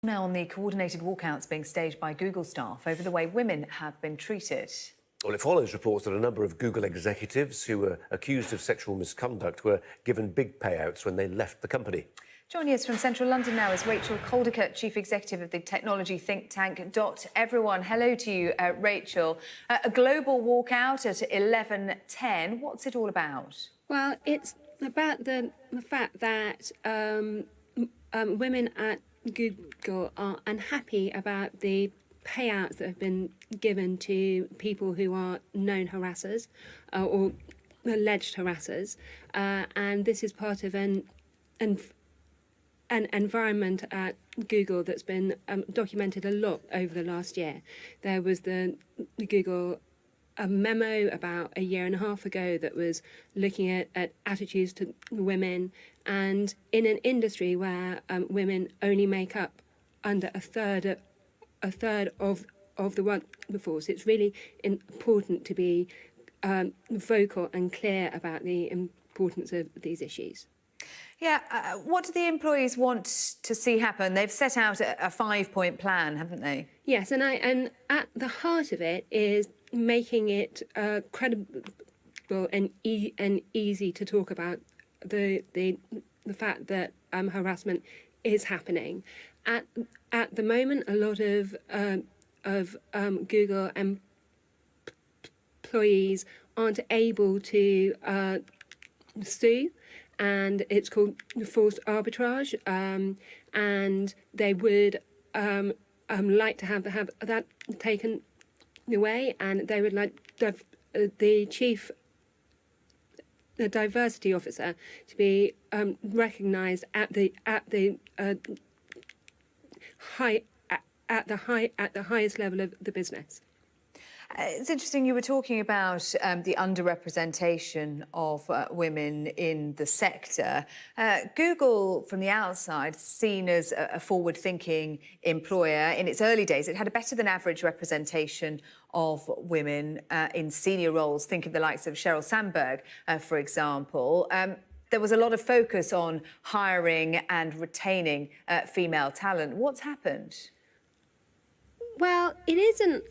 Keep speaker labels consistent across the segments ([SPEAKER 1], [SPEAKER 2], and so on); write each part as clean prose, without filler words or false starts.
[SPEAKER 1] Now on the coordinated walkouts being staged by Google staff over the way women have been treated.
[SPEAKER 2] Well, it follows reports that a number of Google executives who were accused of sexual misconduct were given big payouts when they left the company.
[SPEAKER 1] Joining us from central London now is Rachel Caldicott, Chief Executive of the technology think tank Dot Everyone. Hello to you, Rachel. A global walkout at 11:10. What's it all about?
[SPEAKER 3] Well, it's about the fact that women at Google are unhappy about the payouts that have been given to people who are known harassers or alleged harassers, and this is part of an environment at Google that's been documented a lot over the last year. There was the Google memo about a year and a half ago that was looking at attitudes to women, and in an industry where women only make up under a third of the workforce, it's really important to be vocal and clear about the importance of these issues.
[SPEAKER 1] Yeah, what do the employees want to see happen? They've set out a 5-point plan, haven't they?
[SPEAKER 3] Yes, and at the heart of it is making it credible and easy to talk about the fact that harassment is happening. At the moment, a lot of Google employees aren't able to sue, and it's called forced arbitrage, and they would like to have that taken away, and they would like the diversity officer to be recognised at the highest level of the business.
[SPEAKER 1] It's interesting you were talking about the underrepresentation of women in the sector. Google, from the outside, seen as a forward-thinking employer. In its early days, it had a better-than-average representation of women in senior roles. Think of the likes of Sheryl Sandberg, for example. There was a lot of focus on hiring and retaining female talent. What's happened?
[SPEAKER 3] Well, it isn't.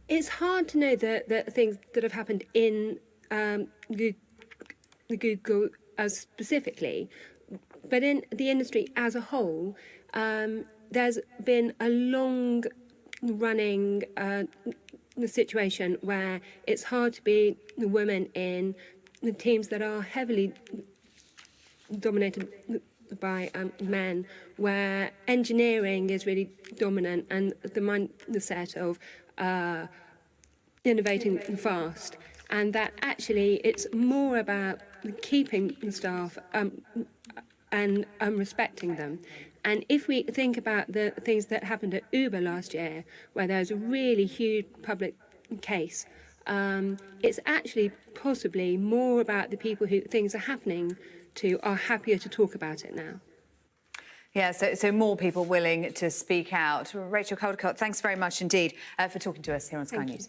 [SPEAKER 3] It's hard to know the things that have happened in Google specifically, but in the industry as a whole, there's been a long-running situation where it's hard to be a woman in the teams that are heavily dominated by men, where engineering is really dominant and the mindset of innovating fast, and that actually it's more about keeping the staff and respecting them. And if we think about the things that happened at Uber last year, where there was a really huge public case, it's actually possibly more about the people who things are happening to are happier to talk about it now.
[SPEAKER 1] Yeah, so more people willing to speak out. Rachel Caldicott, thanks very much indeed for talking to us here on Sky News.